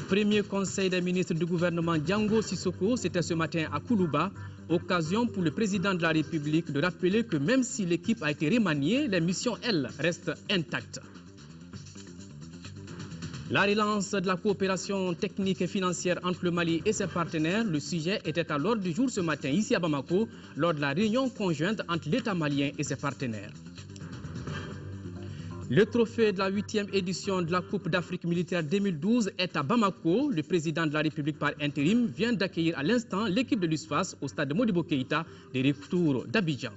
Premier conseil des ministres du gouvernement Django Sissoko, c'était ce matin à Koulouba. Occasion pour le président de la République de rappeler que même si l'équipe a été remaniée, les missions, elles, restent intactes. La relance de la coopération technique et financière entre le Mali et ses partenaires, le sujet était à l'ordre du jour ce matin ici à Bamako, lors de la réunion conjointe entre l'État malien et ses partenaires. Le trophée de la 8e édition de la Coupe d'Afrique militaire 2012 est à Bamako. Le président de la République par intérim vient d'accueillir à l'instant l'équipe de l'USFAS au stade de Modibo Keïta des retours d'Abidjan.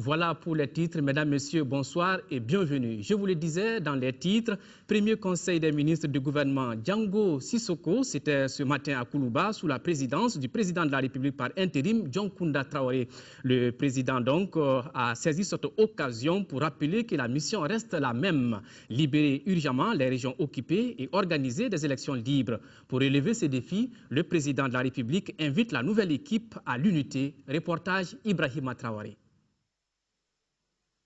Voilà pour les titres. Mesdames, Messieurs, bonsoir et bienvenue. Je vous le disais dans les titres, premier conseil des ministres du gouvernement Django Sissoko, c'était ce matin à Koulouba sous la présidence du président de la République par intérim, John Kounda Traoré. Le président donc a saisi cette occasion pour rappeler que la mission reste la même, libérer urgemment les régions occupées et organiser des élections libres. Pour relever ces défis, le président de la République invite la nouvelle équipe à l'unité. Reportage Ibrahima Traoré.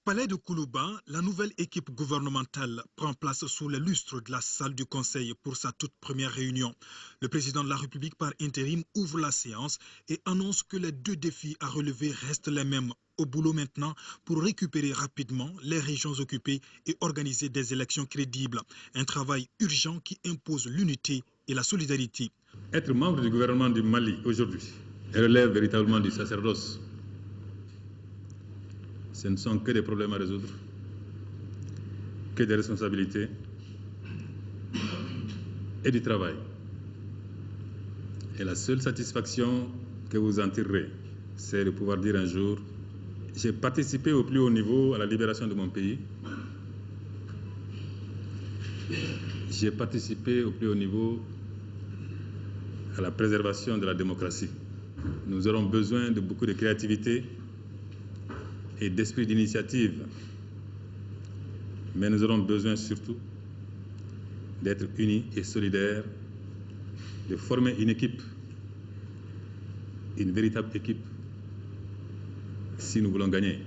Palais de Koulouba, la nouvelle équipe gouvernementale prend place sous les lustres de la salle du Conseil pour sa toute première réunion. Le président de la République par intérim ouvre la séance et annonce que les deux défis à relever restent les mêmes. Au boulot maintenant pour récupérer rapidement les régions occupées et organiser des élections crédibles. Un travail urgent qui impose l'unité et la solidarité. Être membre du gouvernement du Mali aujourd'hui relève véritablement du sacerdoce. Ce ne sont que des problèmes à résoudre, que des responsabilités et du travail. Et la seule satisfaction que vous en tirerez, c'est de pouvoir dire un jour, j'ai participé au plus haut niveau à la libération de mon pays. J'ai participé au plus haut niveau à la préservation de la démocratie. Nous aurons besoin de beaucoup de créativité et d'esprit d'initiative. Mais nous aurons besoin surtout d'être unis et solidaires, de former une équipe, une véritable équipe, si nous voulons gagner.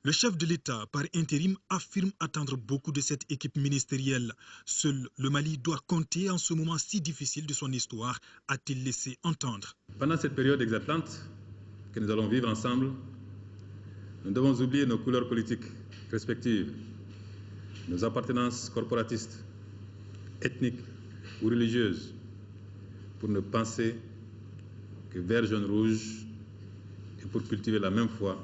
Le chef de l'État par intérim affirme attendre beaucoup de cette équipe ministérielle. Seul le Mali doit compter en ce moment si difficile de son histoire, a-t-il laissé entendre. Pendant cette période exaltante que nous allons vivre ensemble, nous devons oublier nos couleurs politiques respectives, nos appartenances corporatistes, ethniques ou religieuses, pour ne penser que vert, jaune, rouge, et pour cultiver la même foi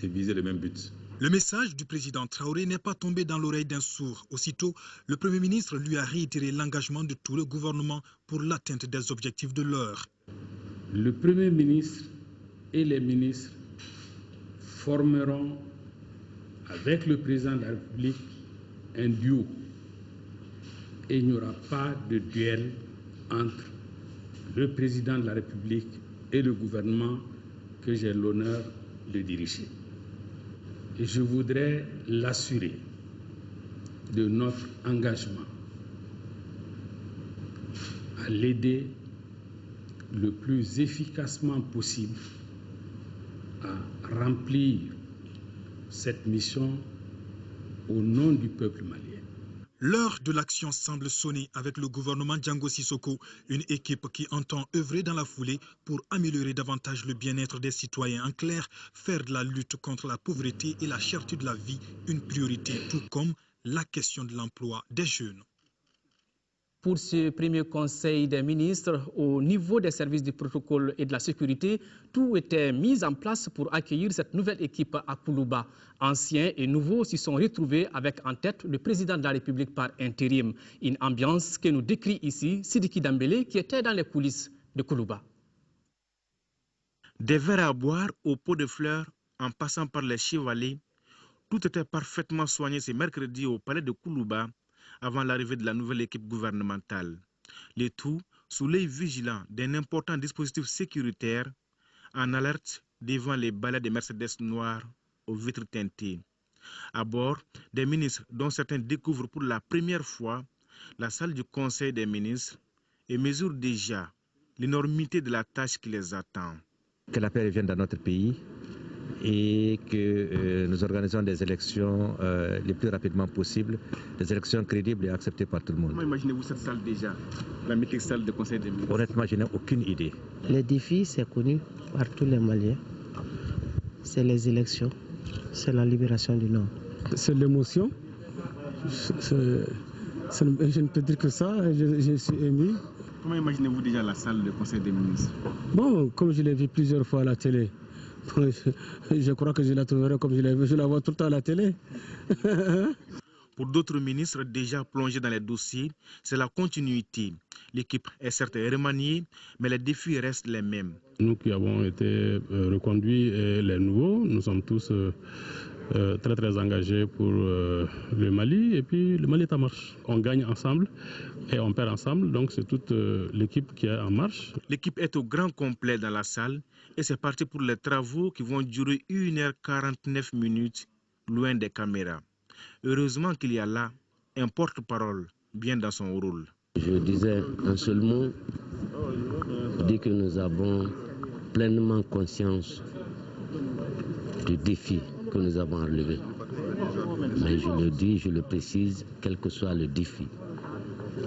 et viser le même but. Le message du président Traoré n'est pas tombé dans l'oreille d'un sourd. Aussitôt, le Premier ministre lui a réitéré l'engagement de tout le gouvernement pour l'atteinte des objectifs de l'heure. Le Premier ministre et les ministres formeront avec le président de la République un duo. Et il n'y aura pas de duel entre le président de la République et le gouvernement que j'ai l'honneur de diriger. Et je voudrais l'assurer de notre engagement à l'aider le plus efficacement possible à remplir cette mission au nom du peuple malien. L'heure de l'action semble sonner avec le gouvernement Django Sissoko, une équipe qui entend œuvrer dans la foulée pour améliorer davantage le bien-être des citoyens. En clair, faire de la lutte contre la pauvreté et la cherté de la vie une priorité, tout comme la question de l'emploi des jeunes. Pour ce premier conseil des ministres, au niveau des services du protocole et de la sécurité, tout était mis en place pour accueillir cette nouvelle équipe à Koulouba. Anciens et nouveaux s'y sont retrouvés avec en tête le président de la République par intérim. Une ambiance que nous décrit ici Sidiki Dambélé qui était dans les coulisses de Koulouba. Des verres à boire au pot de fleurs en passant par les chevalets, tout était parfaitement soigné ce mercredi au palais de Koulouba, avant l'arrivée de la nouvelle équipe gouvernementale. Le tout sous l'œil vigilant d'un important dispositif sécuritaire en alerte devant les balais de Mercedes noirs aux vitres teintées. À bord, des ministres dont certains découvrent pour la première fois la salle du Conseil des ministres et mesurent déjà l'énormité de la tâche qui les attend. Que la paix revienne dans notre pays et que nous organisons des élections les plus rapidement possible, des élections crédibles et acceptées par tout le monde. Comment imaginez-vous cette salle déjà, la mythique salle de Conseil des ministres? Honnêtement, je n'ai aucune idée. Les défis, c'est connu par tous les Maliens. C'est les élections, c'est la libération du Nord. C'est l'émotion. Je ne peux dire que ça, je suis ému. Comment imaginez-vous déjà la salle de Conseil des ministres? Bon, comme je l'ai vu plusieurs fois à la télé, je crois que je la trouverai comme je l'ai vu, je la vois tout le temps à la télé. Pour d'autres ministres déjà plongés dans les dossiers, c'est la continuité. L'équipe est certes remaniée, mais les défis restent les mêmes. Nous qui avons été reconduits et les nouveaux, nous sommes tous très engagés pour le Mali, et puis le Mali est en marche. On gagne ensemble et on perd ensemble, donc c'est toute l'équipe qui est en marche. L'équipe est au grand complet dans la salle et c'est parti pour les travaux qui vont durer 1h49 loin des caméras. Heureusement qu'il y a là un porte-parole bien dans son rôle. Je disais un seul mot, dit que nous avons pleinement conscience du défi que nous avons à relever. Mais je le dis, je le précise, quel que soit le défi,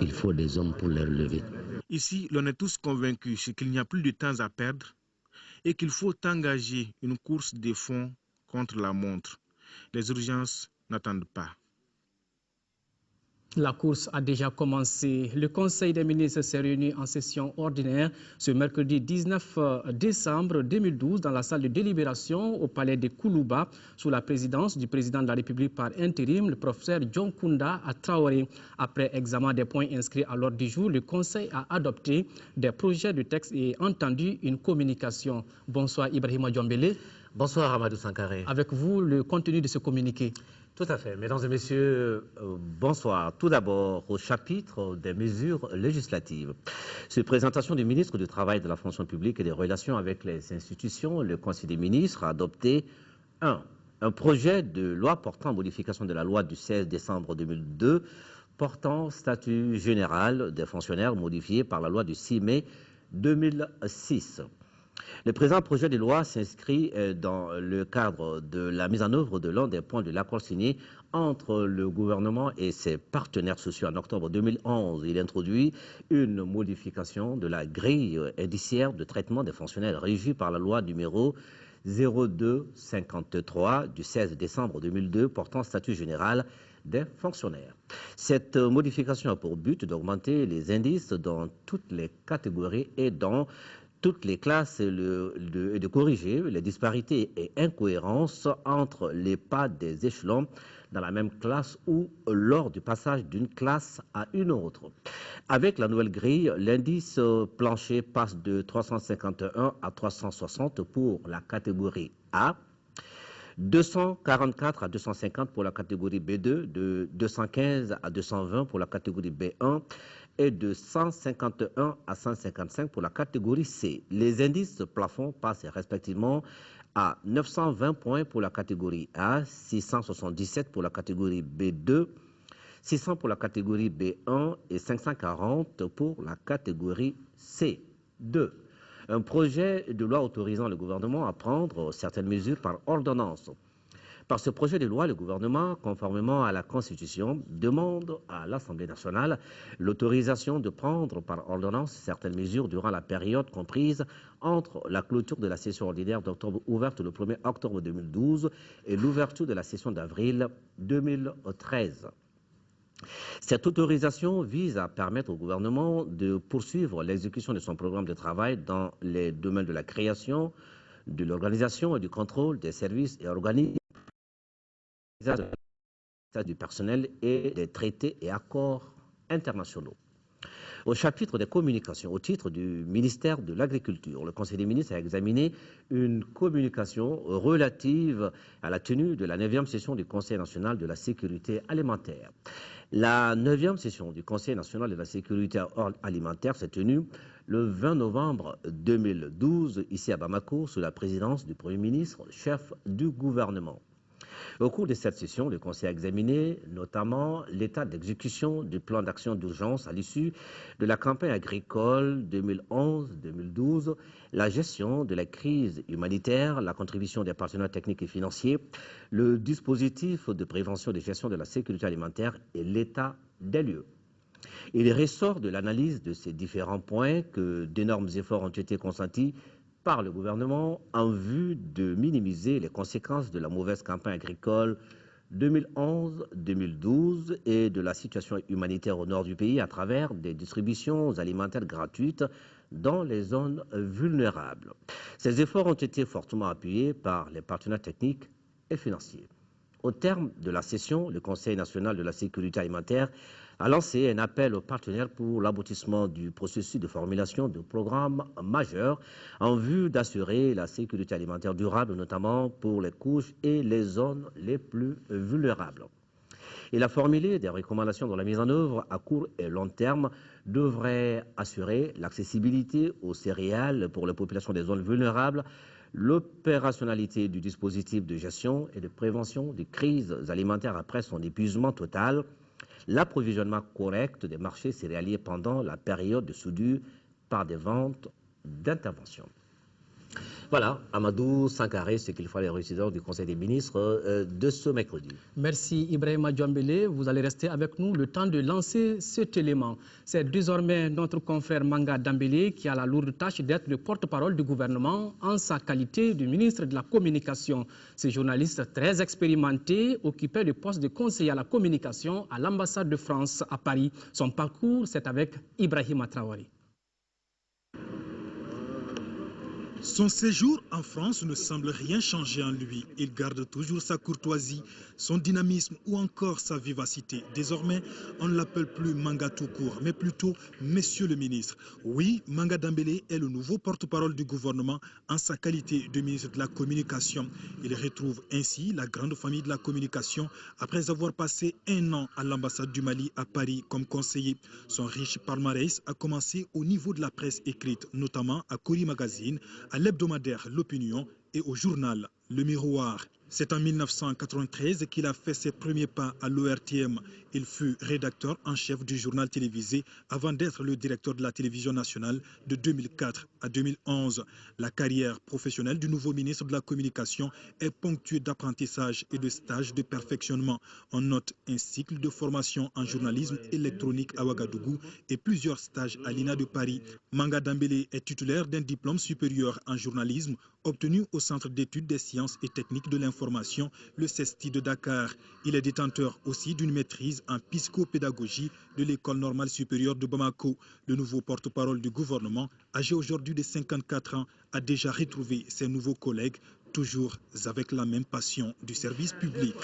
il faut des hommes pour les relever. Ici, l'on est tous convaincus qu'il n'y a plus de temps à perdre et qu'il faut engager une course de fond contre la montre. Les urgences n'attendent pas. La course a déjà commencé. Le Conseil des ministres s'est réuni en session ordinaire ce mercredi 19 décembre 2012 dans la salle de délibération au palais de Koulouba sous la présidence du président de la République par intérim, le professeur John Kounda Traoré. Après examen des points inscrits à l'ordre du jour, le Conseil a adopté des projets de texte et entendu une communication. Bonsoir Ibrahima Djombele. Bonsoir Amadou Sankaré. Avec vous, le contenu de ce communiqué. Tout à fait. Mesdames et messieurs, bonsoir. Tout d'abord, au chapitre des mesures législatives. Sur présentation du ministre du Travail, de la fonction publique et des relations avec les institutions, le Conseil des ministres a adopté un projet de loi portant modification de la loi du 16 décembre 2002 portant statut général des fonctionnaires modifié par la loi du 6 mai 2006. Le présent projet de loi s'inscrit dans le cadre de la mise en œuvre de l'un des points de l'accord signé entre le gouvernement et ses partenaires sociaux en octobre 2011. Il introduit une modification de la grille indiciaire de traitement des fonctionnaires régie par la loi numéro 0253 du 16 décembre 2002 portant statut général des fonctionnaires. Cette modification a pour but d'augmenter les indices dans toutes les catégories et dans toutes les classes et de corriger les disparités et incohérences entre les pas des échelons dans la même classe ou lors du passage d'une classe à une autre. Avec la nouvelle grille, l'indice plancher passe de 351 à 360 pour la catégorie A, 244 à 250 pour la catégorie B2, de 215 à 220 pour la catégorie B1, et de 151 à 155 pour la catégorie C. Les indices plafonds passent respectivement à 920 points pour la catégorie A, 677 pour la catégorie B2, 600 pour la catégorie B1 et 540 pour la catégorie C2. Un projet de loi autorisant le gouvernement à prendre certaines mesures par ordonnance. Par ce projet de loi, le gouvernement, conformément à la Constitution, demande à l'Assemblée nationale l'autorisation de prendre par ordonnance certaines mesures durant la période comprise entre la clôture de la session ordinaire d'octobre ouverte le 1er octobre 2012 et l'ouverture de la session d'avril 2013. Cette autorisation vise à permettre au gouvernement de poursuivre l'exécution de son programme de travail dans les domaines de la création, de l'organisation et du contrôle des services et organismes du personnel et des traités et accords internationaux. Au chapitre des communications, au titre du ministère de l'Agriculture, le Conseil des ministres a examiné une communication relative à la tenue de la 9e session du Conseil national de la sécurité alimentaire. La 9e session du Conseil national de la sécurité alimentaire s'est tenue le 20 novembre 2012, ici à Bamako, sous la présidence du Premier ministre, chef du gouvernement. Au cours de cette session, le Conseil a examiné notamment l'état d'exécution du plan d'action d'urgence à l'issue de la campagne agricole 2011-2012, la gestion de la crise humanitaire, la contribution des partenaires techniques et financiers, le dispositif de prévention et de gestion de la sécurité alimentaire et l'état des lieux. Il ressort de l'analyse de ces différents points que d'énormes efforts ont été consentis par le gouvernement en vue de minimiser les conséquences de la mauvaise campagne agricole 2011-2012 et de la situation humanitaire au nord du pays à travers des distributions alimentaires gratuites dans les zones vulnérables. Ces efforts ont été fortement appuyés par les partenaires techniques et financiers. Au terme de la session, le Conseil national de la sécurité alimentaire a lancé un appel aux partenaires pour l'aboutissement du processus de formulation de programmes majeurs en vue d'assurer la sécurité alimentaire durable, notamment pour les couches et les zones les plus vulnérables. Il a formulé des recommandations dont la mise en œuvre à court et long terme devrait assurer l'accessibilité aux céréales pour les populations des zones vulnérables, l'opérationnalité du dispositif de gestion et de prévention des crises alimentaires après son épuisement total, l'approvisionnement correct des marchés céréaliers pendant la période de soudure par des ventes d'intervention. Voilà, Amadou Sankaré, ce qu'il faut les résidents du Conseil des ministres de ce mercredi. Merci Ibrahima Djambélé. Vous allez rester avec nous le temps de lancer cet élément. C'est désormais notre confrère Manga Dambélé qui a la lourde tâche d'être le porte-parole du gouvernement en sa qualité de ministre de la Communication. Ce journaliste très expérimenté occupait le poste de conseiller à la communication à l'ambassade de France à Paris. Son parcours, c'est avec Ibrahima Traoré. Son séjour en France ne semble rien changer en lui. Il garde toujours sa courtoisie, son dynamisme ou encore sa vivacité. Désormais, on ne l'appelle plus Manga tout court, mais plutôt Monsieur le ministre. Oui, Manga Dambélé est le nouveau porte-parole du gouvernement en sa qualité de ministre de la Communication. Il retrouve ainsi la grande famille de la communication après avoir passé 1 an à l'ambassade du Mali à Paris comme conseiller. Son riche palmarès a commencé au niveau de la presse écrite, notamment à Kori Magazine, à l'hebdomadaire L'Opinion et au journal Le Miroir. C'est en 1993 qu'il a fait ses premiers pas à l'ORTM. Il fut rédacteur en chef du journal télévisé avant d'être le directeur de la télévision nationale de 2004 à 2011. La carrière professionnelle du nouveau ministre de la Communication est ponctuée d'apprentissage et de stages de perfectionnement. On note un cycle de formation en journalisme électronique à Ouagadougou et plusieurs stages à l'INA de Paris. Manga Dambélé est titulaire d'un diplôme supérieur en journalisme obtenu au Centre d'études des sciences et techniques de l'information, le CESTI de Dakar. Il est détenteur aussi d'une maîtrise en psychopédagogie de l'École normale supérieure de Bamako. Le nouveau porte-parole du gouvernement, âgé aujourd'hui de 54 ans, a déjà retrouvé ses nouveaux collègues, toujours avec la même passion du service public.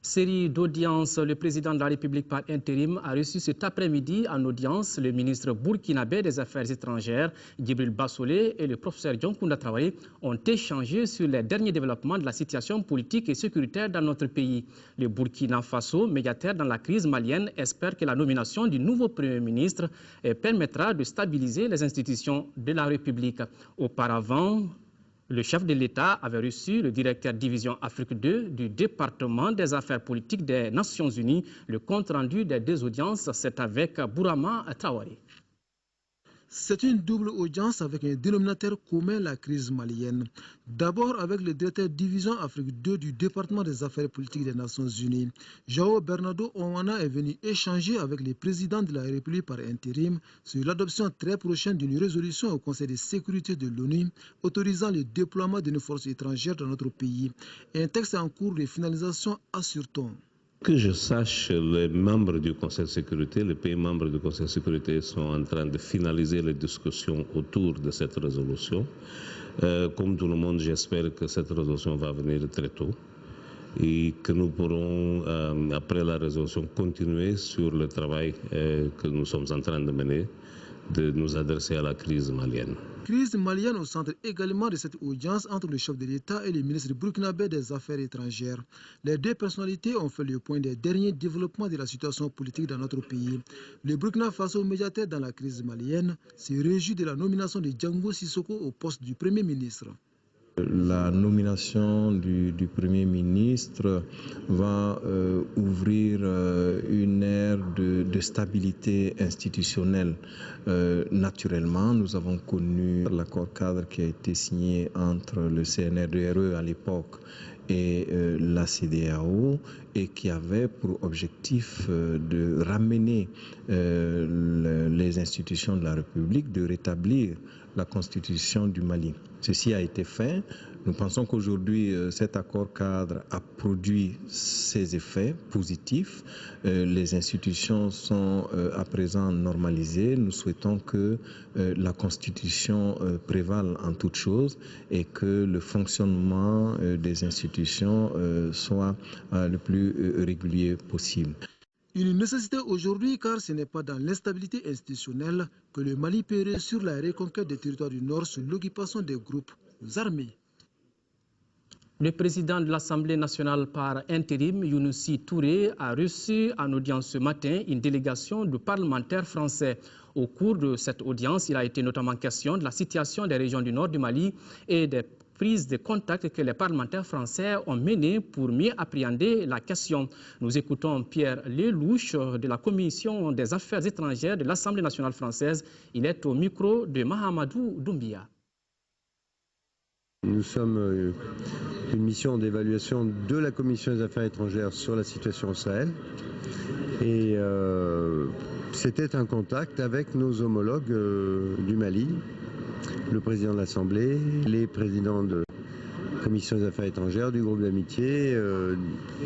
Série d'audiences, le président de la République par intérim a reçu cet après-midi en audience le ministre burkinabé des Affaires étrangères, Djibril Bassolé, et le professeur Dioncounda Traoré ont échangé sur les derniers développements de la situation politique et sécuritaire dans notre pays. Le Burkina Faso, médiateur dans la crise malienne, espère que la nomination du nouveau Premier ministre permettra de stabiliser les institutions de la République. Auparavant, le chef de l'État avait reçu le directeur division Afrique 2 du département des affaires politiques des Nations Unies. Le compte-rendu des 2 audiences, c'est avec Bourama Traoré. C'est une double audience avec un dénominateur commun, la crise malienne. D'abord avec le directeur division Afrique 2 du département des affaires politiques des Nations Unies. João Bernardo Oana est venu échanger avec le président de la République par intérim sur l'adoption très prochaine d'une résolution au Conseil de sécurité de l'ONU autorisant le déploiement de nos forces étrangères dans notre pays. Un texte en cours de finalisation, assure-t-on. Que je sache, les membres du Conseil de sécurité, les pays membres du Conseil de sécurité sont en train de finaliser les discussions autour de cette résolution. Comme tout le monde, j'espère que cette résolution va venir très tôt et que nous pourrons, après la résolution, continuer sur le travail que nous sommes en train de mener, de nous adresser à la crise malienne. Crise malienne au centre également de cette audience entre le chef de l'État et le ministre burkinabé des Affaires étrangères. Les 2 personnalités ont fait le point des derniers développements de la situation politique dans notre pays. Le Burkina Faso, médiateur dans la crise malienne, se réjouit de la nomination de Django Sissoko au poste du Premier ministre. La nomination du Premier ministre va ouvrir une ère de stabilité institutionnelle. Naturellement, nous avons connu l'accord cadre qui a été signé entre le CNRDRE à l'époque et la CEDEAO et qui avait pour objectif de ramener les institutions de la République, de rétablir la constitution du Mali. Ceci a été fait. Nous pensons qu'aujourd'hui, cet accord cadre a produit ses effets positifs. Les institutions sont à présent normalisées. Nous souhaitons que la Constitution prévale en toutes choses et que le fonctionnement des institutions soit le plus régulier possible. Une nécessité aujourd'hui car ce n'est pas dans l'instabilité institutionnelle que le Mali peut réussir la reconquête des territoires du Nord sous l'occupation des groupes armés. Le président de l'Assemblée nationale par intérim, Younousi Touré, a reçu en audience ce matin une délégation de parlementaires français. Au cours de cette audience, il a été notamment question de la situation des régions du nord du Mali et des prises de contact que les parlementaires français ont menées pour mieux appréhender la question. Nous écoutons Pierre Lelouch de la Commission des Affaires étrangères de l'Assemblée nationale française. Il est au micro de Mahamadou Doumbia. Nous sommes une mission d'évaluation de la Commission des Affaires étrangères sur la situation au Sahel. Et c'était un contact avec nos homologues du Mali, le président de l'Assemblée, les présidents de la Commission des Affaires étrangères, du groupe d'amitié,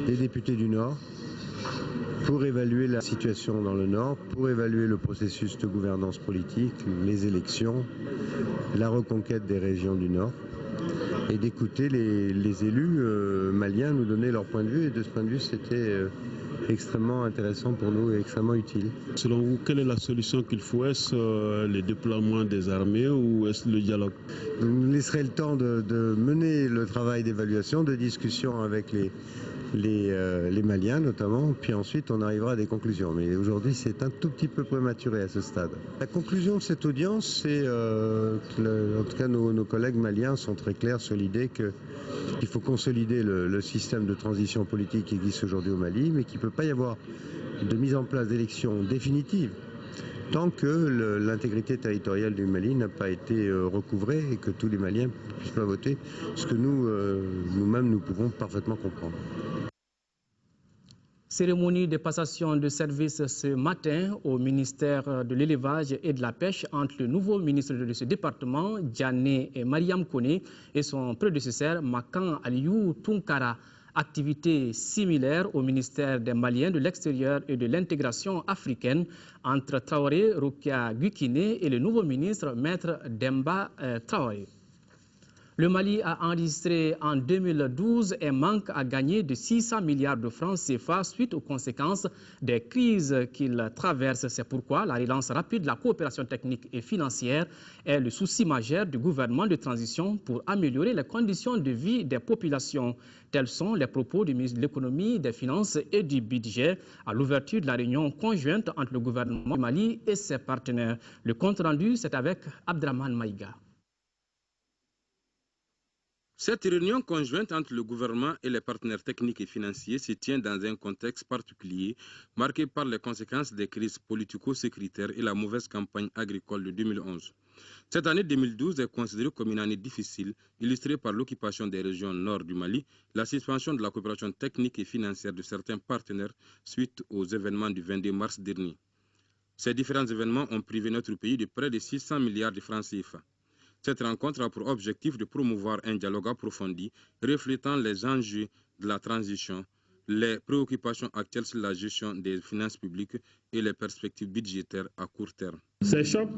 des députés du Nord, pour évaluer la situation dans le Nord, pour évaluer le processus de gouvernance politique, les élections, la reconquête des régions du Nord, et d'écouter les élus maliens nous donner leur point de vue. Et de ce point de vue, c'était extrêmement intéressant pour nous et extrêmement utile. Selon vous, quelle est la solution qu'il faut? Est-ce le déploiement des armées ou est-ce le dialogue? Je nous laisserai le temps de mener le travail d'évaluation, de discussion avec les Maliens notamment, puis ensuite on arrivera à des conclusions. Mais aujourd'hui c'est un tout petit peu prématuré à ce stade. La conclusion de cette audience, c'est en tout cas nos collègues maliens sont très clairs sur l'idée qu'il faut consolider le système de transition politique qui existe aujourd'hui au Mali, mais qu'il ne peut pas y avoir de mise en place d'élections définitives tant que l'intégrité territoriale du Mali n'a pas été recouvrée et que tous les Maliens ne puissent pas voter, ce que nous-mêmes nous pouvons parfaitement comprendre. Cérémonie de passation de service ce matin au ministère de l'Élevage et de la Pêche entre le nouveau ministre de ce département, Diané et Mariam Kone, et son prédécesseur, Makan Aliou Tunkara. Activité similaire au ministère des Maliens de l'Extérieur et de l'Intégration africaine entre Traoré, Rokia Gukine et le nouveau ministre, Maître Demba Traoré. Le Mali a enregistré en 2012 un manque à gagner de 600 milliards de francs CFA suite aux conséquences des crises qu'il traverse. C'est pourquoi la relance rapide de la coopération technique et financière est le souci majeur du gouvernement de transition pour améliorer les conditions de vie des populations. Tels sont les propos du ministre de l'Économie, des Finances et du Budget à l'ouverture de la réunion conjointe entre le gouvernement du Mali et ses partenaires. Le compte rendu, c'est avec Abdraman Maïga. Cette réunion conjointe entre le gouvernement et les partenaires techniques et financiers se tient dans un contexte particulier marqué par les conséquences des crises politico-sécuritaires et la mauvaise campagne agricole de 2011. Cette année 2012 est considérée comme une année difficile, illustrée par l'occupation des régions nord du Mali, la suspension de la coopération technique et financière de certains partenaires suite aux événements du 22 mars dernier. Ces différents événements ont privé notre pays de près de 600 milliards de francs CFA. Cette rencontre a pour objectif de promouvoir un dialogue approfondi, reflétant les enjeux de la transition, les préoccupations actuelles sur la gestion des finances publiques et les perspectives budgétaires à court terme. Ces chocs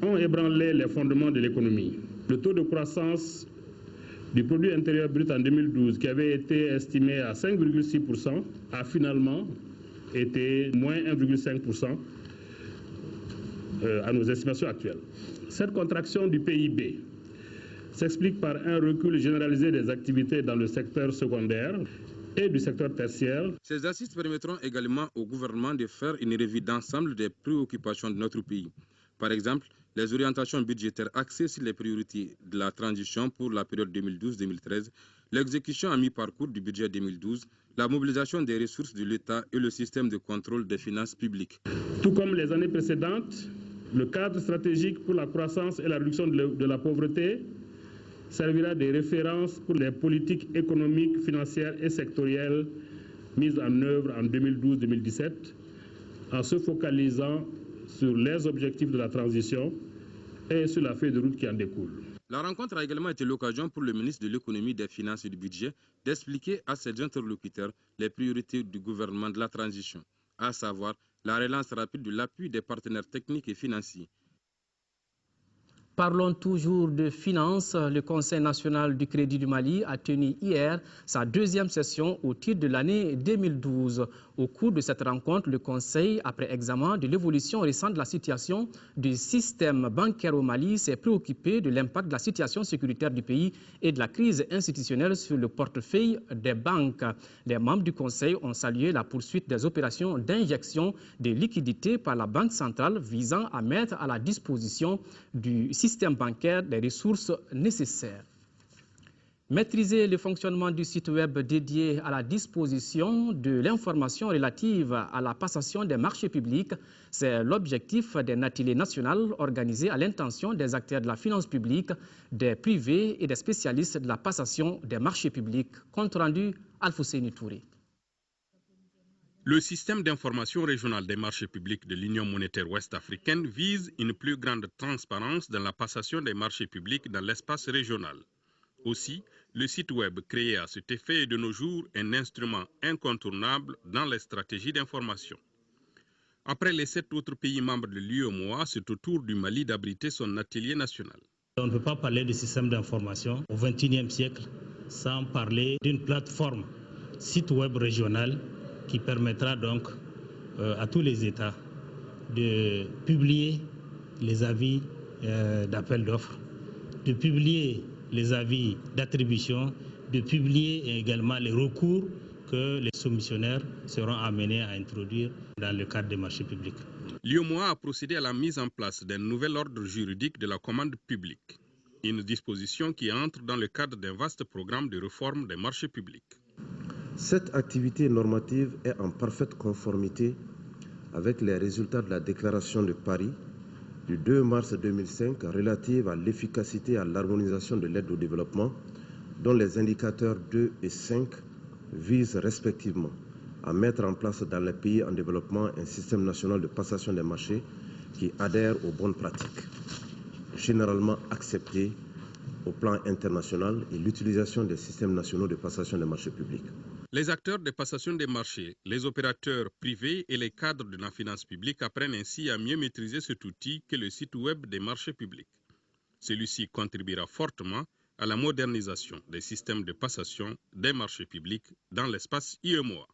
ont ébranlé les fondements de l'économie. Le taux de croissance du produit intérieur brut en 2012, qui avait été estimé à 5,6%, a finalement été moins 1,5% à nos estimations actuelles. Cette contraction du PIB s'explique par un recul généralisé des activités dans le secteur secondaire et du secteur tertiaire. Ces assises permettront également au gouvernement de faire une revue d'ensemble des préoccupations de notre pays. Par exemple, les orientations budgétaires axées sur les priorités de la transition pour la période 2012-2013, l'exécution à mi-parcours du budget 2012, la mobilisation des ressources de l'État et le système de contrôle des finances publiques. Tout comme les années précédentes, le cadre stratégique pour la croissance et la réduction de la pauvreté servira de référence pour les politiques économiques, financières et sectorielles mises en œuvre en 2012-2017, en se focalisant sur les objectifs de la transition et sur la feuille de route qui en découle. La rencontre a également été l'occasion pour le ministre de l'Économie, des Finances et du Budget d'expliquer à ses interlocuteurs les priorités du gouvernement de la transition, à savoir la relance rapide de l'appui des partenaires techniques et financiers. Parlons toujours de finances. Le Conseil national du crédit du Mali a tenu hier sa deuxième session au titre de l'année 2012. Au cours de cette rencontre, le Conseil, après examen de l'évolution récente de la situation du système bancaire au Mali, s'est préoccupé de l'impact de la situation sécuritaire du pays et de la crise institutionnelle sur le portefeuille des banques. Les membres du Conseil ont salué la poursuite des opérations d'injection de liquidités par la Banque centrale visant à mettre à la disposition du système bancaire des ressources nécessaires. Maîtriser le fonctionnement du site web dédié à la disposition de l'information relative à la passation des marchés publics, c'est l'objectif d'un atelier national organisé à l'intention des acteurs de la finance publique, des privés et des spécialistes de la passation des marchés publics. Compte rendu, Alfousseni Touré. Le système d'information régional des marchés publics de l'Union monétaire ouest-africaine vise une plus grande transparence dans la passation des marchés publics dans l'espace régional. Aussi, le site web créé à cet effet est de nos jours un instrument incontournable dans les stratégies d'information. Après les 7 autres pays membres de l'UEMOA, c'est au tour du Mali d'abriter son atelier national. On ne peut pas parler de système d'information au XXIe siècle sans parler d'une plateforme site web régional qui permettra donc à tous les États de publier les avis d'appel d'offres, de publier les avis d'attribution, de publier également les recours que les soumissionnaires seront amenés à introduire dans le cadre des marchés publics. L'UEMOA a procédé à la mise en place d'un nouvel ordre juridique de la commande publique, une disposition qui entre dans le cadre d'un vaste programme de réforme des marchés publics. Cette activité normative est en parfaite conformité avec les résultats de la déclaration de Paris du 2 mars 2005 relative à l'efficacité et à l'harmonisation de l'aide au développement, dont les indicateurs 2 et 5 visent respectivement à mettre en place dans les pays en développement un système national de passation des marchés qui adhère aux bonnes pratiques, généralement acceptées au plan international, et l'utilisation des systèmes nationaux de passation des marchés publics. Les acteurs de passation des marchés, les opérateurs privés et les cadres de la finance publique apprennent ainsi à mieux maîtriser cet outil qu'est le site web des marchés publics. Celui-ci contribuera fortement à la modernisation des systèmes de passation des marchés publics dans l'espace UEMOA.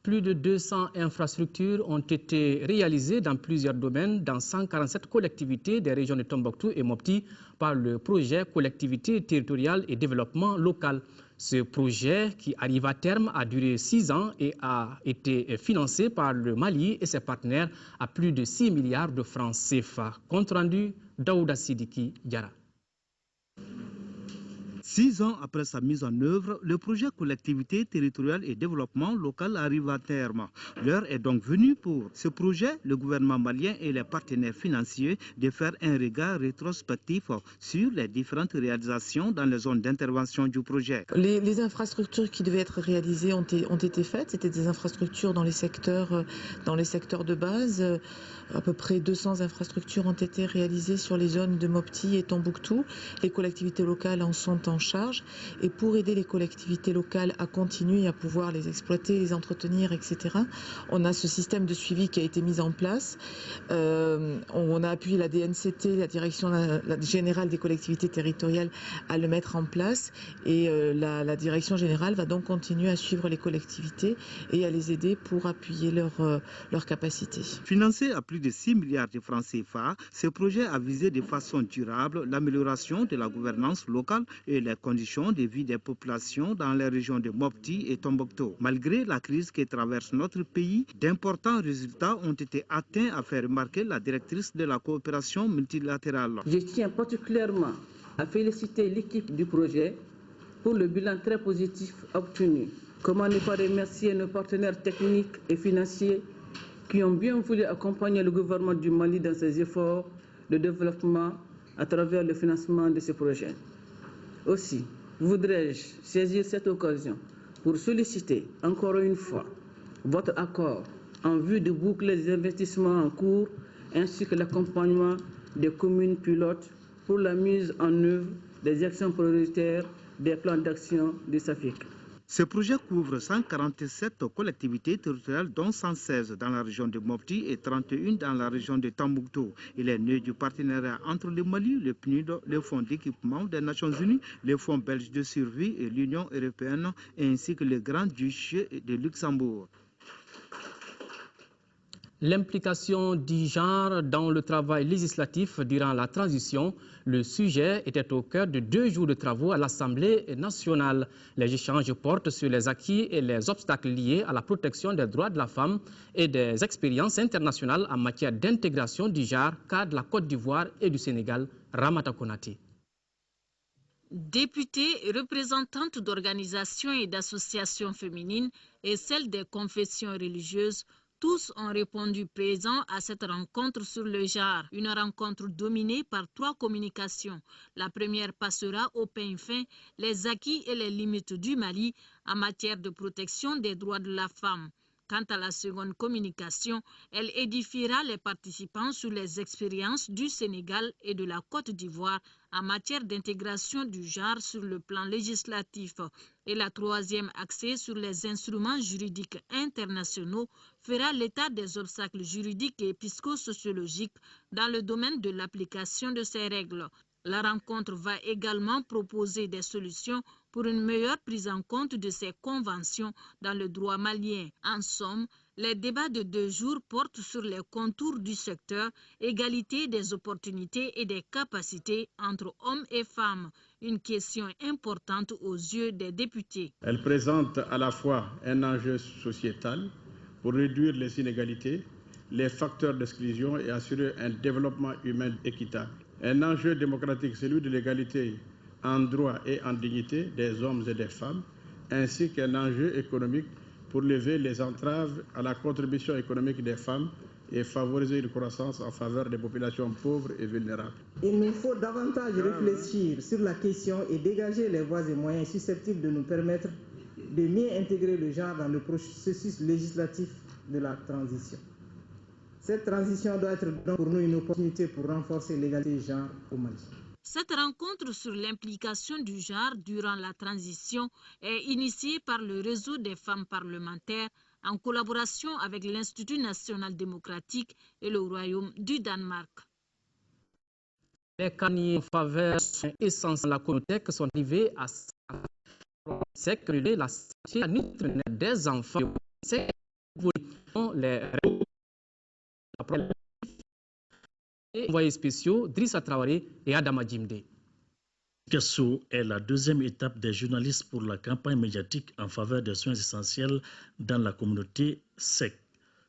Plus de 200 infrastructures ont été réalisées dans plusieurs domaines dans 147 collectivités des régions de Tombouctou et Mopti par le projet Collectivité territoriale et développement local. Ce projet, qui arrive à terme, a duré 6 ans et a été financé par le Mali et ses partenaires à plus de 6 milliards de francs CFA. Compte rendu, Daouda Sidiki Diara. 6 ans après sa mise en œuvre, le projet Collectivité territoriale et développement local arrive à terme. L'heure est donc venue pour ce projet, le gouvernement malien et les partenaires financiers, de faire un regard rétrospectif sur les différentes réalisations dans les zones d'intervention du projet. Les infrastructures qui devaient être réalisées ont été faites. C'était des infrastructures dans les secteurs de base. À peu près 200 infrastructures ont été réalisées sur les zones de Mopti et Tombouctou. Les collectivités locales en sont en charge. Et pour aider les collectivités locales à continuer à pouvoir les exploiter, les entretenir, etc., on a ce système de suivi qui a été mis en place. On a appuyé la DNCT, la Direction générale des collectivités territoriales, à le mettre en place. Et la Direction générale va donc continuer à suivre les collectivités et à les aider pour appuyer leurs capacités. Financé à plus de 6 milliards de francs CFA, ce projet a visé de façon durable l'amélioration de la gouvernance locale et les les conditions de vie des populations dans les régions de Mopti et Tombouctou. Malgré la crise qui traverse notre pays, d'importants résultats ont été atteints, a fait remarquer la directrice de la coopération multilatérale. Je tiens particulièrement à féliciter l'équipe du projet pour le bilan très positif obtenu. Comment ne pas remercier nos partenaires techniques et financiers qui ont bien voulu accompagner le gouvernement du Mali dans ses efforts de développement à travers le financement de ce projet. Aussi, voudrais-je saisir cette occasion pour solliciter encore une fois votre accord en vue de boucler les investissements en cours ainsi que l'accompagnement des communes pilotes pour la mise en œuvre des actions prioritaires des plans d'action du SAFIC. Ce projet couvre 147 collectivités territoriales, dont 116 dans la région de Mopti et 31 dans la région de Tombouctou. Il est né du partenariat entre le Mali, le PNUD, le Fonds d'équipement des Nations Unies, le Fonds belge de survie et l'Union européenne, ainsi que le Grand-Duché de Luxembourg. L'implication du genre dans le travail législatif durant la transition, le sujet était au cœur de 2 jours de travaux à l'Assemblée nationale. Les échanges portent sur les acquis et les obstacles liés à la protection des droits de la femme et des expériences internationales en matière d'intégration du genre, cas de la Côte d'Ivoire et du Sénégal. Ramata Konati. Députées, représentantes d'organisations et d'associations féminines et celles des confessions religieuses, tous ont répondu présents à cette rencontre sur le genre, une rencontre dominée par 3 communications. La première passera au peigne fin les acquis et les limites du Mali en matière de protection des droits de la femme. Quant à la seconde communication, elle édifiera les participants sur les expériences du Sénégal et de la Côte d'Ivoire en matière d'intégration du genre sur le plan législatif. Et la troisième, axée sur les instruments juridiques internationaux, fera l'état des obstacles juridiques et psychosociologiques dans le domaine de l'application de ces règles. La rencontre va également proposer des solutions pour une meilleure prise en compte de ces conventions dans le droit malien. En somme, les débats de 2 jours portent sur les contours du secteur, égalité des opportunités et des capacités entre hommes et femmes, une question importante aux yeux des députés. Elle présente à la fois un enjeu sociétal pour réduire les inégalités, les facteurs d'exclusion et assurer un développement humain équitable. Un enjeu démocratique, celui de l'égalité en droit et en dignité des hommes et des femmes, ainsi qu'un enjeu économique pour lever les entraves à la contribution économique des femmes et favoriser une croissance en faveur des populations pauvres et vulnérables. Il nous faut davantage réfléchir sur la question et dégager les voies et moyens susceptibles de nous permettre de mieux intégrer le genre dans le processus législatif de la transition. Cette transition doit être donc pour nous une opportunité pour renforcer l'égalité genre au Mali. Cette rencontre sur l'implication du genre durant la transition est initiée par le réseau des femmes parlementaires en collaboration avec l'Institut national démocratique et le Royaume du Danemark. Les canaux en faveur sont essentiels. La communauté sont arrivés à sécuriser la santé nutritionnelle des enfants. C'est les envoyés spéciaux Drissa Traoré et Adama Djimde. Sikasso est la 2e étape des journalistes pour la campagne médiatique en faveur des soins essentiels dans la communauté SEC.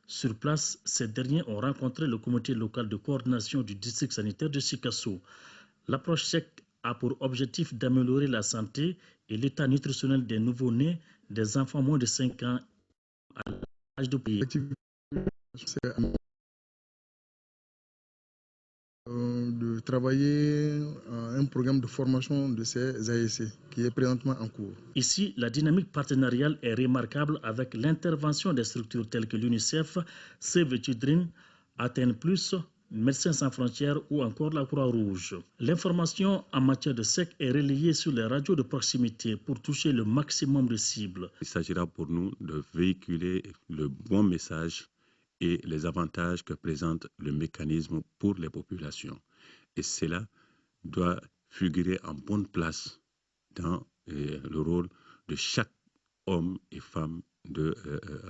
Sur place, ces derniers ont rencontré le comité local de coordination du district sanitaire de Sikasso. L'approche SEC a pour objectif d'améliorer la santé et l'état nutritionnel des nouveau-nés, des enfants moins de 5 ans à l'âge de payer. De travailler un programme de formation de ces ASC qui est présentement en cours. Ici, la dynamique partenariale est remarquable avec l'intervention des structures telles que l'UNICEF, Save the Children, Athènes Plus, Médecins sans frontières ou encore la Croix-Rouge. L'information en matière de SEC est relayée sur les radios de proximité pour toucher le maximum de cibles. Il s'agira pour nous de véhiculer le bon message et les avantages que présente le mécanisme pour les populations. Et cela doit figurer en bonne place dans le rôle de chaque homme et femme de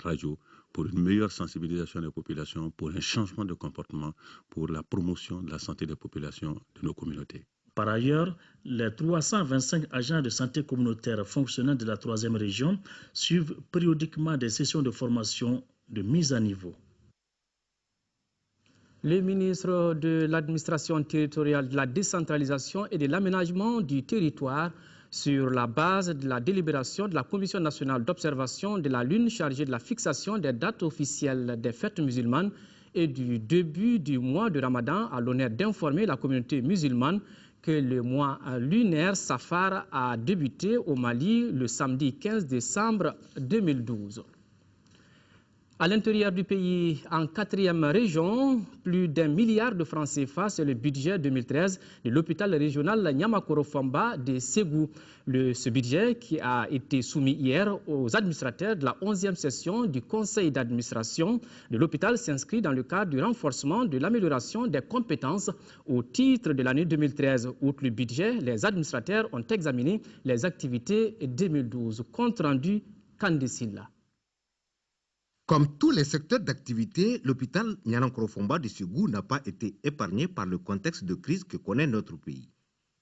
radio pour une meilleure sensibilisation des populations, pour un changement de comportement, pour la promotion de la santé des populations de nos communautés. Par ailleurs, les 325 agents de santé communautaire fonctionnant de la 3e région suivent périodiquement des sessions de formation de mise à niveau. Le ministre de l'Administration territoriale, de la décentralisation et de l'aménagement du territoire, sur la base de la délibération de la Commission nationale d'observation de la Lune chargée de la fixation des dates officielles des fêtes musulmanes et du début du mois de Ramadan, a l'honneur d'informer la communauté musulmane que le mois lunaire Safar a débuté au Mali le samedi 15 décembre 2012. À l'intérieur du pays, en 4e région, plus d'1 milliard de francs CFA, c'est le budget 2013 de l'hôpital régional Niamakoro-Famba de Ségou. Ce budget qui a été soumis hier aux administrateurs de la 11e session du conseil d'administration de l'hôpital s'inscrit dans le cadre du renforcement de l'amélioration des compétences au titre de l'année 2013. Outre le budget, les administrateurs ont examiné les activités 2012. Compte rendu Kandesila. Comme tous les secteurs d'activité, l'hôpital Niamakoro-Famba de Ségou n'a pas été épargné par le contexte de crise que connaît notre pays.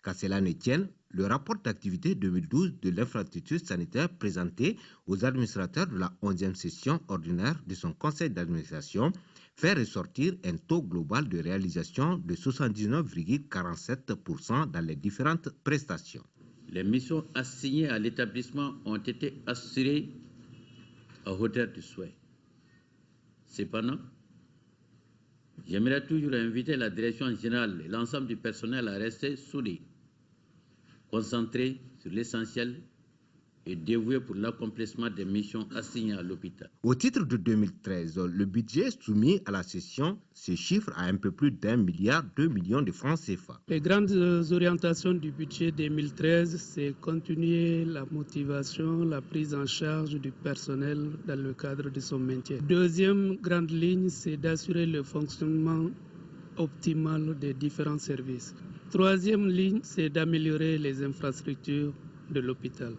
Qu'à cela ne tienne, le rapport d'activité 2012 de l'infrastructure sanitaire présenté aux administrateurs de la 11e session ordinaire de son conseil d'administration fait ressortir un taux global de réalisation de 79,47% dans les différentes prestations. Les missions assignées à l'établissement ont été assurées à hauteur du souhait. Cependant, j'aimerais toujours inviter la direction générale et l'ensemble du personnel à rester soudés, concentrés sur l'essentiel et dévoués pour l'accomplissement des missions assignées à l'hôpital. Au titre de 2013, le budget soumis à la session se chiffre à un peu plus d'1,2 milliard de francs CFA. Les grandes orientations du budget 2013, c'est continuer la motivation, la prise en charge du personnel dans le cadre de son maintien. Deuxième grande ligne, c'est d'assurer le fonctionnement optimal des différents services. Troisième ligne, c'est d'améliorer les infrastructures de l'hôpital.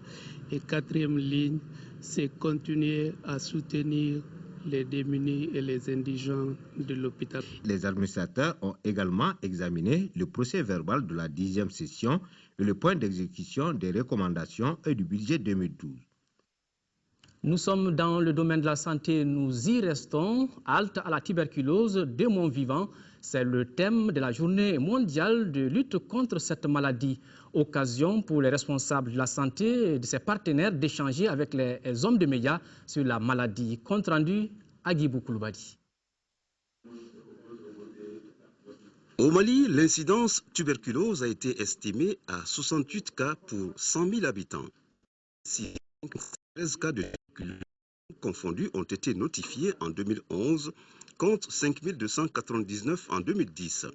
Et quatrième ligne, c'est continuer à soutenir les démunis et les indigents de l'hôpital. Les administrateurs ont également examiné le procès-verbal de la 10e session et le point d'exécution des recommandations et du budget 2012. Nous sommes dans le domaine de la santé, nous y restons. Halte à la tuberculose, démon vivant, c'est le thème de la journée mondiale de lutte contre cette maladie. Occasion pour les responsables de la santé et de ses partenaires d'échanger avec les hommes de médias sur la maladie. Compte rendu, Agibou Kouloubadi. Au Mali, l'incidence tuberculose a été estimée à 68 cas pour 100 000 habitants. 13 cas de tuberculose confondus ont été notifiés en 2011 contre 5 299 en 2010.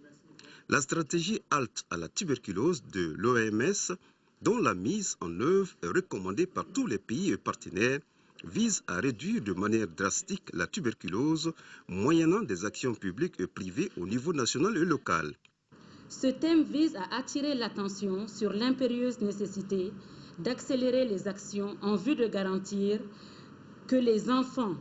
La stratégie halte à la tuberculose de l'OMS, dont la mise en œuvre est recommandée par tous les pays et partenaires, vise à réduire de manière drastique la tuberculose, moyennant des actions publiques et privées au niveau national et local. Ce thème vise à attirer l'attention sur l'impérieuse nécessité d'accélérer les actions en vue de garantir que les enfants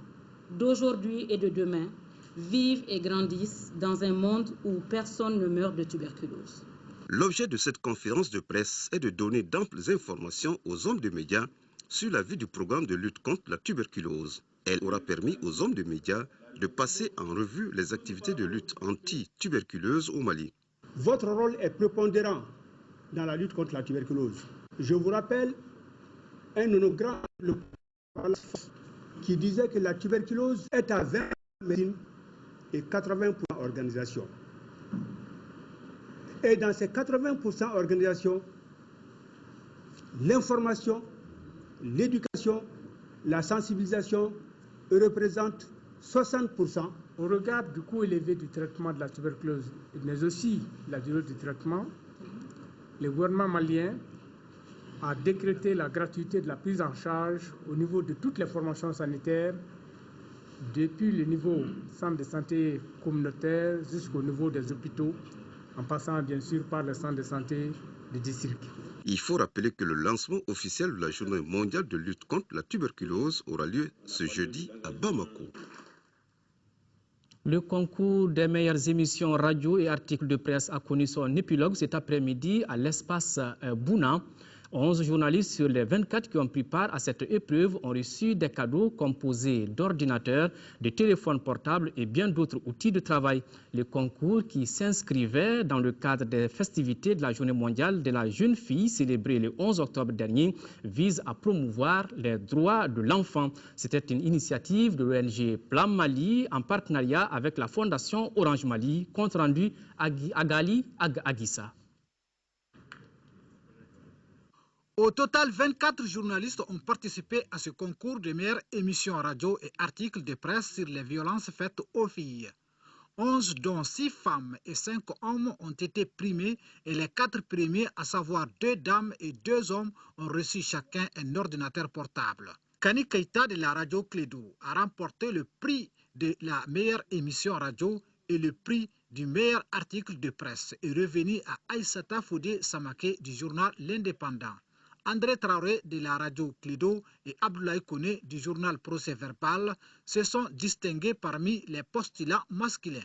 d'aujourd'hui et de demain vivent et grandissent dans un monde où personne ne meurt de tuberculose. L'objet de cette conférence de presse est de donner d'amples informations aux hommes de médias sur la vie du programme de lutte contre la tuberculose. Elle aura permis aux hommes de médias de passer en revue les activités de lutte anti-tuberculeuse au Mali. Votre rôle est prépondérant dans la lutte contre la tuberculose. Je vous rappelle un de nos grands qui disait que la tuberculose est à 20% médecine et 80% organisation. Et dans ces 80% organisation, l'information, l'éducation, la sensibilisation représentent 60%. Au regard du coût élevé du traitement de la tuberculose, mais aussi la durée du traitement, le gouvernement malien a décrété la gratuité de la prise en charge au niveau de toutes les formations sanitaires, depuis le niveau centre de santé communautaire jusqu'au niveau des hôpitaux, en passant bien sûr par le centre de santé du district. Il faut rappeler que le lancement officiel de la journée mondiale de lutte contre la tuberculose aura lieu ce jeudi à Bamako. Le concours des meilleures émissions radio et articles de presse a connu son épilogue cet après-midi à l'espace Bouna. 11 journalistes sur les 24 qui ont pris part à cette épreuve ont reçu des cadeaux composés d'ordinateurs, de téléphones portables et bien d'autres outils de travail. Le concours qui s'inscrivait dans le cadre des festivités de la Journée mondiale de la jeune fille célébrée le 11 octobre dernier vise à promouvoir les droits de l'enfant. C'était une initiative de l'ONG Plan Mali en partenariat avec la Fondation Orange Mali, compte rendu Agali Agissa. Au total, 24 journalistes ont participé à ce concours de meilleures émissions radio et articles de presse sur les violences faites aux filles. 11 dont 6 femmes et 5 hommes ont été primés et les 4 premiers, à savoir 2 dames et 2 hommes, ont reçu chacun un ordinateur portable. Kani Keita de la radio Clédou a remporté le prix de la meilleure émission radio et le prix du meilleur article de presse est revenu à Aïssata Foudé Samake du journal L'Indépendant. André Traoré de la radio Clédo et Abdoulaye Kone du journal Procès Verbal se sont distingués parmi les postulats masculins.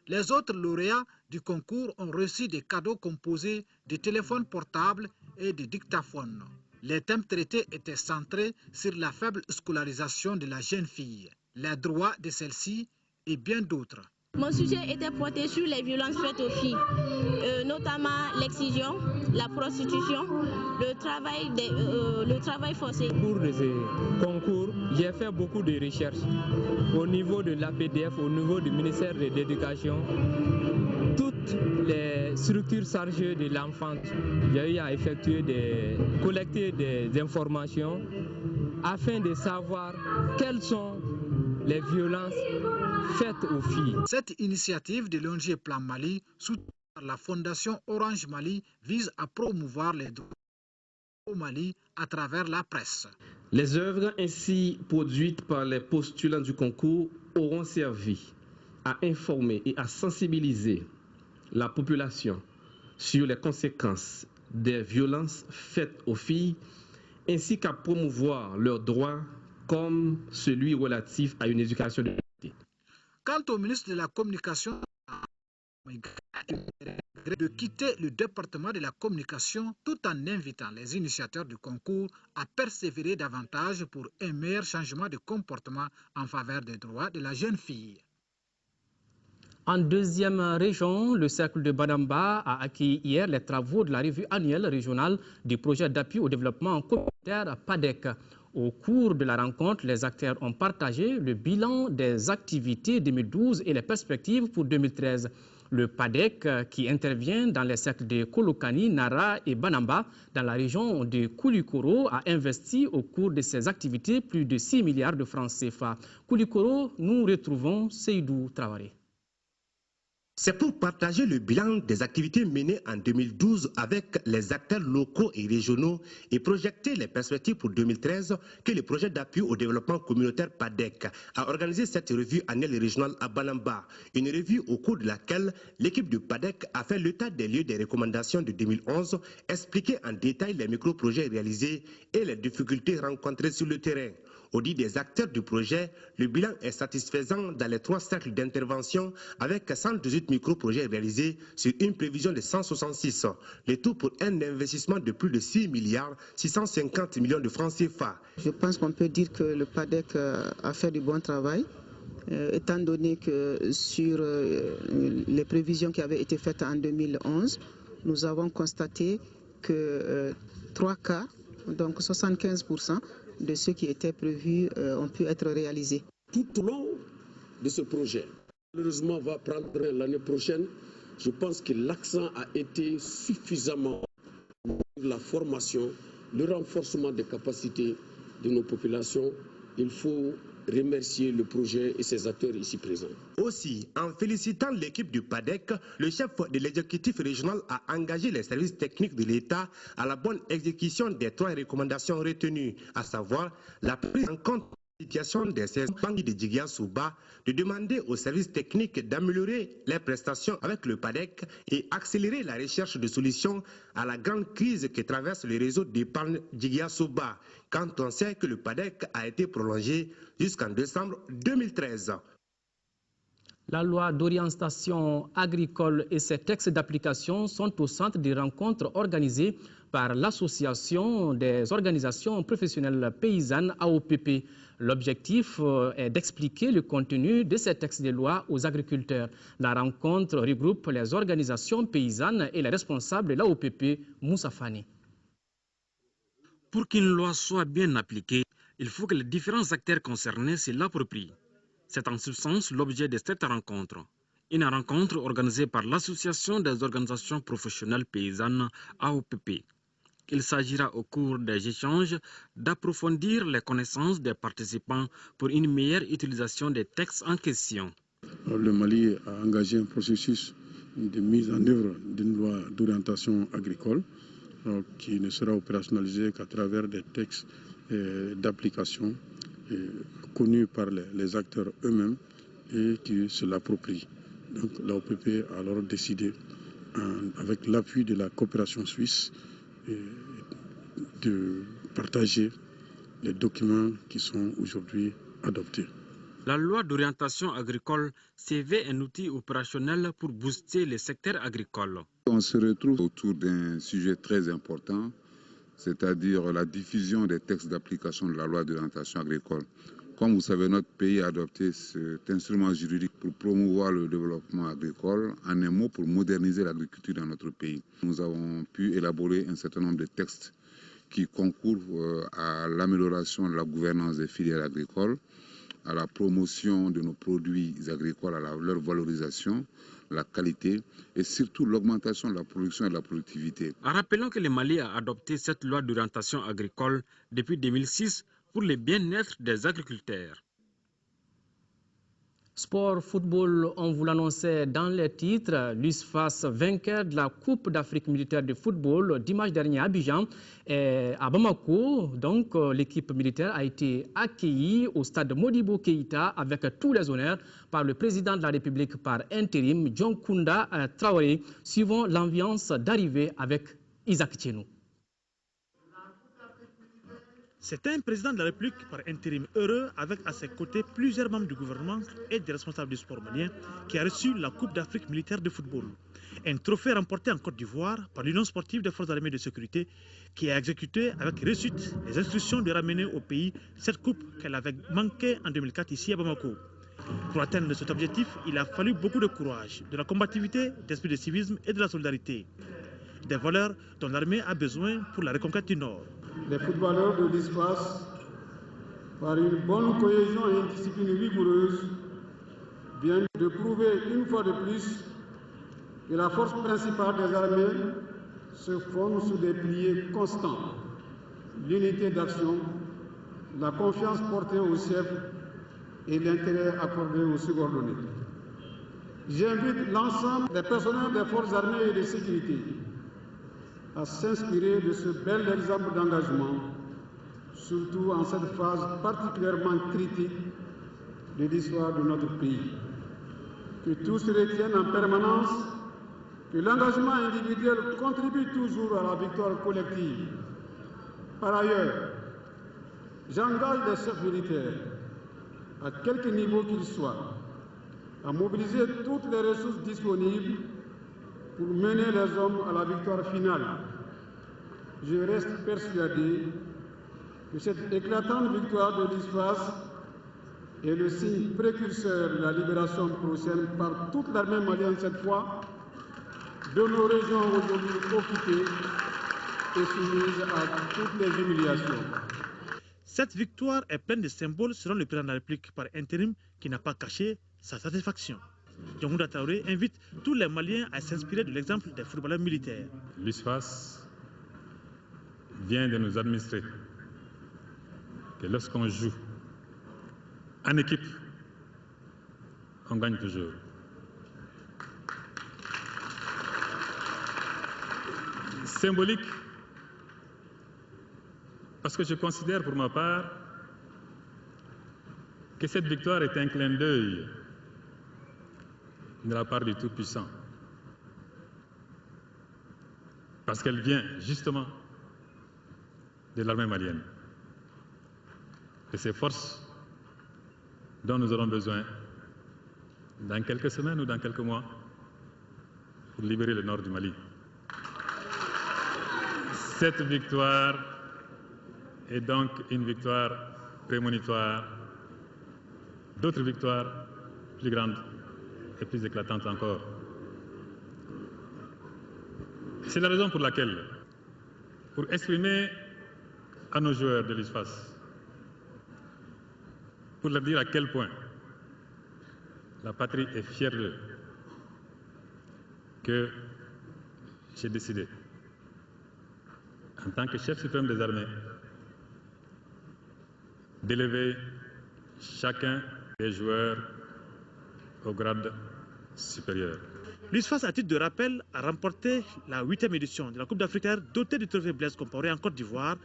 Les autres lauréats du concours ont reçu des cadeaux composés de téléphones portables et de dictaphones. Les thèmes traités étaient centrés sur la faible scolarisation de la jeune fille, les droits de celle-ci et bien d'autres. Mon sujet était porté sur les violences faites aux filles, notamment l'excision, la prostitution, le travail forcé. Au cours de ce concours, j'ai fait beaucoup de recherches au niveau de l'APDF, au niveau du ministère de l'Éducation. Toutes les structures chargées de l'enfance, j'ai eu à collecter des informations afin de savoir quelles sont les violences faites aux filles. Cette initiative de l'ONG Plan Mali, soutenue par la Fondation Orange Mali, vise à promouvoir les droits au Mali à travers la presse. Les œuvres ainsi produites par les postulants du concours auront servi à informer et à sensibiliser la population sur les conséquences des violences faites aux filles, ainsi qu'à promouvoir leurs droits comme celui relatif à une éducation de qualité. Quant au ministre de la Communication, de quitter le département de la communication tout en invitant les initiateurs du concours à persévérer davantage pour un meilleur changement de comportement en faveur des droits de la jeune fille. En deuxième région, le cercle de Banamba a accueilli hier les travaux de la revue annuelle régionale du projet d'appui au développement communautaire PADEC. Au cours de la rencontre, les acteurs ont partagé le bilan des activités 2012 et les perspectives pour 2013. Le PADEC, qui intervient dans les cercles de Kolokani, Nara et Banamba, dans la région de Koulikoro, a investi au cours de ses activités plus de 6 milliards de francs CFA. Koulikoro, nous retrouvons Seydou Traoré. C'est pour partager le bilan des activités menées en 2012 avec les acteurs locaux et régionaux et projeter les perspectives pour 2013 que le projet d'appui au développement communautaire PADEC a organisé cette revue annuelle régionale à Banamba. Une revue au cours de laquelle l'équipe du PADEC a fait l'état des lieux des recommandations de 2011, expliqué en détail les micro-projets réalisés et les difficultés rencontrées sur le terrain. Au dit des acteurs du projet, le bilan est satisfaisant dans les 3 cercles d'intervention avec 118 micro-projets réalisés sur une prévision de 166. Le tout pour un investissement de plus de 6 milliards 650 millions de francs CFA. Je pense qu'on peut dire que le PADEC a fait du bon travail, étant donné que sur les prévisions qui avaient été faites en 2011, nous avons constaté que 3 cas, donc 75%, de ceux qui étaient prévus ont pu être réalisés. Tout au long de ce projet, malheureusement, va prendre l'année prochaine. Je pense que l'accent a été suffisamment sur la formation, le renforcement des capacités de nos populations. Il faut remercier le projet et ses acteurs ici présents. Aussi, en félicitant l'équipe du PADEC, le chef de l'exécutif régional a engagé les services techniques de l'État à la bonne exécution des 3 recommandations retenues, à savoir la prise en compte de la situation des 16 banques de Djigya-Souba, de demander aux services techniques d'améliorer les prestations avec le PADEC et accélérer la recherche de solutions à la grande crise que traverse le réseau d'épargne Djigya-Souba, quand on sait que le PADEC a été prolongé jusqu'en décembre 2013. La loi d'orientation agricole et ses textes d'application sont au centre des rencontres organisées par l'Association des organisations professionnelles paysannes AOPP. L'objectif est d'expliquer le contenu de ces textes de loi aux agriculteurs. La rencontre regroupe les organisations paysannes et les responsables de l'AOPP, Moussa Fani. Pour qu'une loi soit bien appliquée, il faut que les différents acteurs concernés se l'approprient. C'est en substance l'objet de cette rencontre. Une rencontre organisée par l'Association des organisations professionnelles paysannes AOPP. Il s'agira au cours des échanges d'approfondir les connaissances des participants pour une meilleure utilisation des textes en question. Le Mali a engagé un processus de mise en œuvre d'une loi d'orientation agricole qui ne sera opérationnalisée qu'à travers des textes d'application connus par les acteurs eux-mêmes et qui se l'approprient. Donc l'AOPP a alors décidé, avec l'appui de la coopération suisse, de partager les documents qui sont aujourd'hui adoptés. La loi d'orientation agricole se veut un outil opérationnel pour booster le secteur agricole. On se retrouve autour d'un sujet très important, c'est-à-dire la diffusion des textes d'application de la loi d'orientation agricole. Comme vous savez, notre pays a adopté cet instrument juridique pour promouvoir le développement agricole, en un mot pour moderniser l'agriculture dans notre pays. Nous avons pu élaborer un certain nombre de textes qui concourent à l'amélioration de la gouvernance des filières agricoles, à la promotion de nos produits agricoles, à leur valorisation, la qualité et surtout l'augmentation de la production et de la productivité. Rappelons que le Mali a adopté cette loi d'orientation agricole depuis 2006 pour le bien-être des agriculteurs. Sport, football, on vous l'annonçait dans les titres. L'USFAS, vainqueur de la Coupe d'Afrique militaire de football dimanche dernier à Abidjan et à Bamako. Donc, l'équipe militaire a été accueillie au stade Modibo Keïta avec tous les honneurs par le président de la République par intérim, John Kounda Traoré, suivant l'ambiance d'arrivée avec Isaac Tchenou. C'est un président de la République par intérim heureux avec à ses côtés plusieurs membres du gouvernement et des responsables du sport malien qui a reçu la Coupe d'Afrique militaire de football. Un trophée remporté en Côte d'Ivoire par l'Union sportive des forces armées de sécurité qui a exécuté avec réussite les instructions de ramener au pays cette coupe qu'elle avait manquée en 2004 ici à Bamako. Pour atteindre cet objectif, il a fallu beaucoup de courage, de la combativité, d'esprit de civisme et de la solidarité. Des valeurs dont l'armée a besoin pour la reconquête du Nord. Les footballeurs de l'USFAS, par une bonne cohésion et une discipline rigoureuse, viennent de prouver une fois de plus que la force principale des armées se fonde sur des piliers constants, l'unité d'action, la confiance portée au chef et l'intérêt accordé aux subordonnés. J'invite l'ensemble des personnels des forces armées et de sécurité à s'inspirer de ce bel exemple d'engagement, surtout en cette phase particulièrement critique de l'histoire de notre pays. Que tous retiennent en permanence que l'engagement individuel contribue toujours à la victoire collective. Par ailleurs, j'engage les chefs militaires, à quelque niveau qu'ils soient, à mobiliser toutes les ressources disponibles pour mener les hommes à la victoire finale. Je reste persuadé que cette éclatante victoire de l'USFAS est le signe précurseur de la libération prochaine par toute l'armée malienne cette fois, de nos régions aujourd'hui occupées et soumises à toutes les humiliations. Cette victoire est pleine de symboles selon le président de la République par intérim qui n'a pas caché sa satisfaction. John Kounda Traoré invite tous les Maliens à s'inspirer de l'exemple des footballeurs militaires. L'USFAS vient de nous administrer que lorsqu'on joue en équipe, on gagne toujours. Symbolique, parce que je considère pour ma part que cette victoire est un clin d'œil de la part du Tout-Puissant. Parce qu'elle vient justement de l'armée malienne. Et ces forces dont nous aurons besoin dans quelques semaines ou dans quelques mois, pour libérer le nord du Mali. Cette victoire est donc une victoire prémonitoire d'autres victoires plus grandes et plus éclatantes encore. C'est la raison pour laquelle, pour exprimer à nos joueurs de l'ISFAS, pour leur dire à quel point la patrie est fière d'eux, que j'ai décidé, en tant que chef suprême des armées, d'élever chacun des joueurs au grade supérieur. L'ISFAS, à titre de rappel, a remporté la 8e édition de la Coupe d'Afrique dotée du trophée Blaise Compaoré en Côte d'Ivoire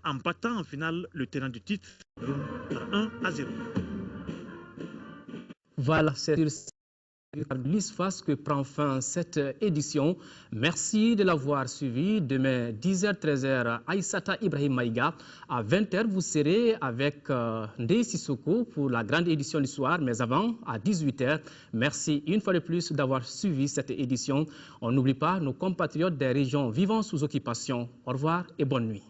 en battant en finale le tenant du titre par 1-0. Voilà, c'est sur l'ISFAS que prend fin cette édition. Merci de l'avoir suivi. Demain, 10h-13h, Aïssata Ibrahim Maïga. À 20h, vous serez avec Ndeye Sissoko pour la grande édition du soir. Mais avant, à 18h, merci une fois de plus d'avoir suivi cette édition. On n'oublie pas nos compatriotes des régions vivant sous occupation. Au revoir et bonne nuit.